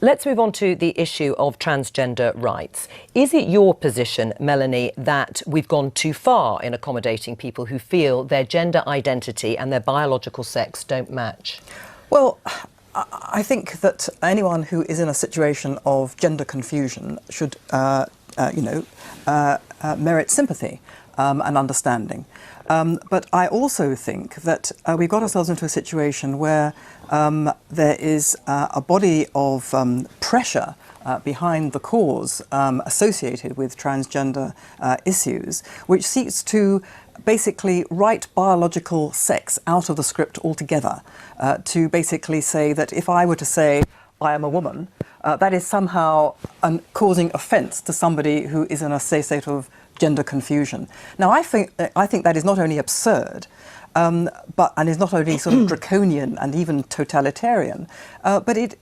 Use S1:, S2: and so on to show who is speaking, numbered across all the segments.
S1: Let's move on to the issue of transgender rights. Is it your position, Melanie, that we've gone too far in accommodating people who feel their gender identity and their biological sex don't match?
S2: Well, I think that anyone who is in a situation of gender confusion should, merit sympathy and understanding. But I also think that we've got ourselves into a situation where there is a body of pressure behind the cause associated with transgender issues, which seeks to basically write biological sex out of the script altogether, to basically say that if I were to say I am a woman, that is somehow causing offence to somebody who is in a state of gender confusion. Now, I think that is not only absurd, and is not only sort of draconian and even totalitarian, but it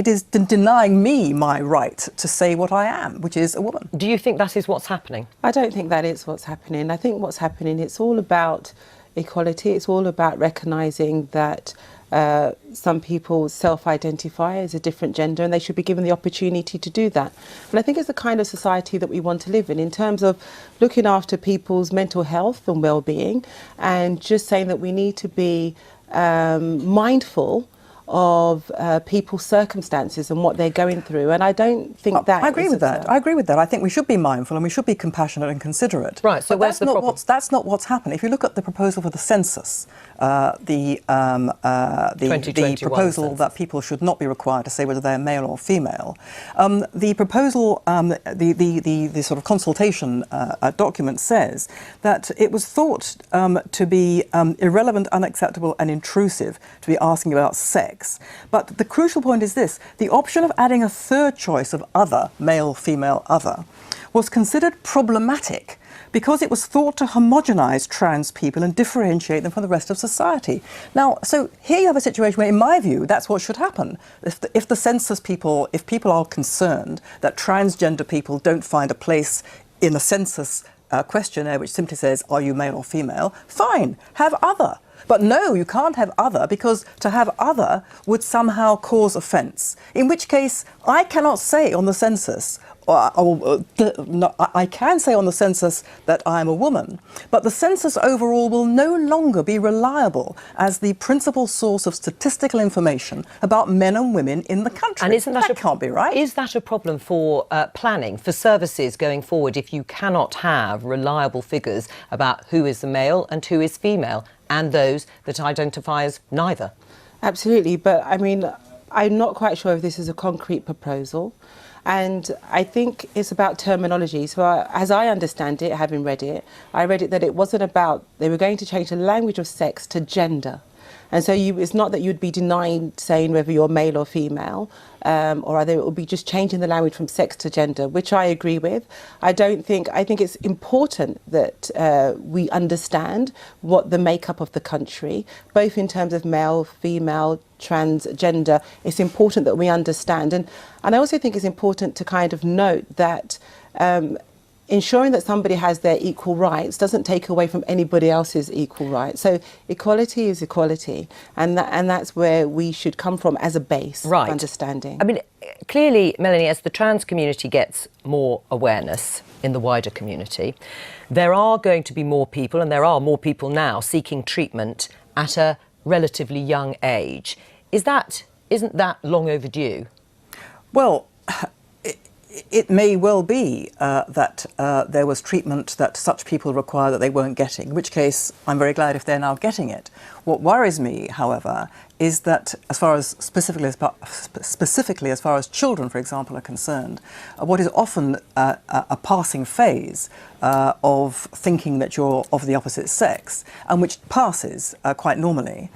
S2: is denying me my right to say what I am, which is a woman.
S1: Do you think that is what's happening?
S3: I don't think that is what's happening. I think what's happening, it's all about equality. It's all about recognising that some people self-identify as a different gender and they should be given the opportunity to do that. And I think it's the kind of society that we want to live in terms of looking after people's mental health and well-being, and just saying that we need to be mindful of people's circumstances and what they're going through. And I don't think that...
S2: I agree with that. I agree with that. I think we should be mindful and we should be compassionate and considerate.
S1: Right, so
S2: but that's not what's happened. If you look at the proposal for the census, the proposal
S1: census
S2: that people should not be required to say whether they're male or female, the proposal, the sort of consultation document says that it was thought to be irrelevant, unacceptable and intrusive to be asking about sex. But the crucial point is this: the option of adding a third choice of other, male, female, other, was considered problematic because it was thought to homogenise trans people and differentiate them from the rest of society. Now, so here you have a situation where, in my view, that's what should happen. If the census people, if people are concerned that transgender people don't find a place in a census questionnaire which simply says, are you male or female, fine, have other. But no, you can't have other, because to have other would somehow cause offence. In which case, I cannot say on the census, I can say on the census that I am a woman, but the census overall will no longer be reliable as the principal source of statistical information about men and women in the country.
S1: And isn't that
S2: can't be right?
S1: Is that a problem for planning, for services going forward, if you cannot have reliable figures about who is the male and who is female, and those that identify as neither?
S3: Absolutely, but I mean, I'm not quite sure if this is a concrete proposal. And I think it's about terminology. So as I understand it, having read it, I read it that it wasn't about, they were going to change the language of sex to gender. And so it's not that you'd be denying saying whether you're male or female, or either it would be just changing the language from sex to gender, which I agree with. I think it's important that we understand what the makeup of the country, both in terms of male, female, transgender. It's important that we understand. And I also think it's important to kind of note that ensuring that somebody has their equal rights doesn't take away from anybody else's equal rights. So equality is equality, and that's where we should come from as a base of understanding.
S1: I mean, clearly, Melanie, as the trans community gets more awareness in the wider community, there are going to be more people, and there are more people now seeking treatment at a relatively young age. Isn't that long overdue?
S2: Well, it may well be that there was treatment that such people require that they weren't getting, in which case I'm very glad if they're now getting it. What worries me, however, is that as far as specifically as far as children, for example, are concerned, what is often a passing phase of thinking that you're of the opposite sex, and which passes quite normally,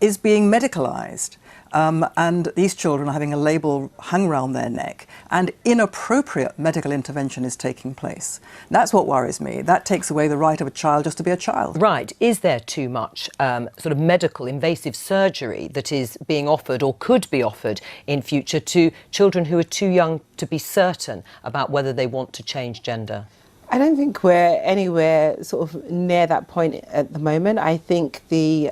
S2: is being medicalised. And these children are having a label hung around their neck, and inappropriate medical intervention is taking place. That's what worries me. That takes away the right of a child just to be a child.
S1: Right. Is there too much sort of medical invasive surgery that is being offered or could be offered in future to children who are too young to be certain about whether they want to change gender?
S3: I don't think we're anywhere sort of near that point at the moment. I think the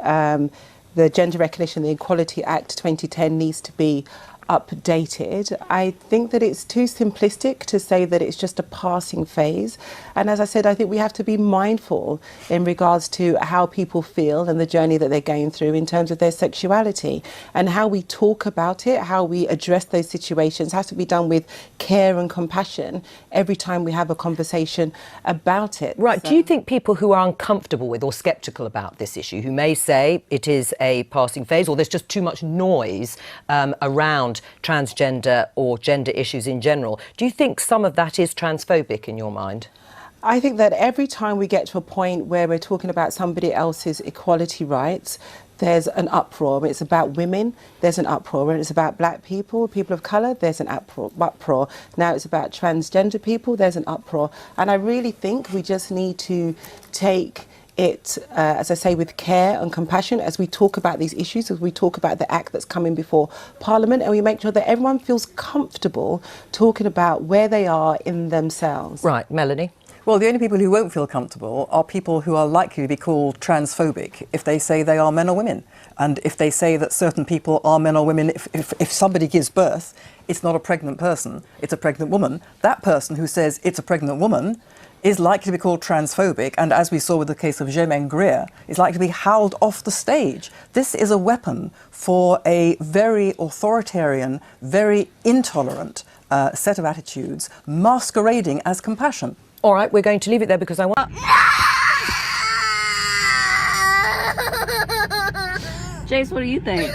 S3: Gender Recognition and Equality Act 2010 needs to be updated. I think that it's too simplistic to say that it's just a passing phase. And as I said, I think we have to be mindful in regards to how people feel and the journey that they're going through in terms of their sexuality, and how we talk about it, how we address those situations has to be done with care and compassion every time we have a conversation about it.
S1: Right. Do you think people who are uncomfortable with or sceptical about this issue, who may say it is a passing phase or there's just too much noise around transgender or gender issues in general, do you think some of that is transphobic in your mind?
S3: I think that every time we get to a point where we're talking about somebody else's equality rights, there's an uproar. When it's about women, there's an uproar. When it's about black people, people of colour, there's an uproar. Now it's about transgender people, there's an uproar. And I really think we just need to take it, as I say, with care and compassion as we talk about these issues, as we talk about the act that's coming before Parliament, and we make sure that everyone feels comfortable talking about where they are in themselves.
S1: Right, Melanie?
S2: Well, the only people who won't feel comfortable are people who are likely to be called transphobic if they say they are men or women. And if they say that certain people are men or women, if somebody gives birth, it's not a pregnant person, it's a pregnant woman. That person who says it's a pregnant woman is likely to be called transphobic, and as we saw with the case of Germaine Greer, is likely to be howled off the stage. This is a weapon for a very authoritarian, very intolerant set of attitudes masquerading as compassion.
S1: All right, we're going to leave it there because I want...
S4: Jace, what do you think?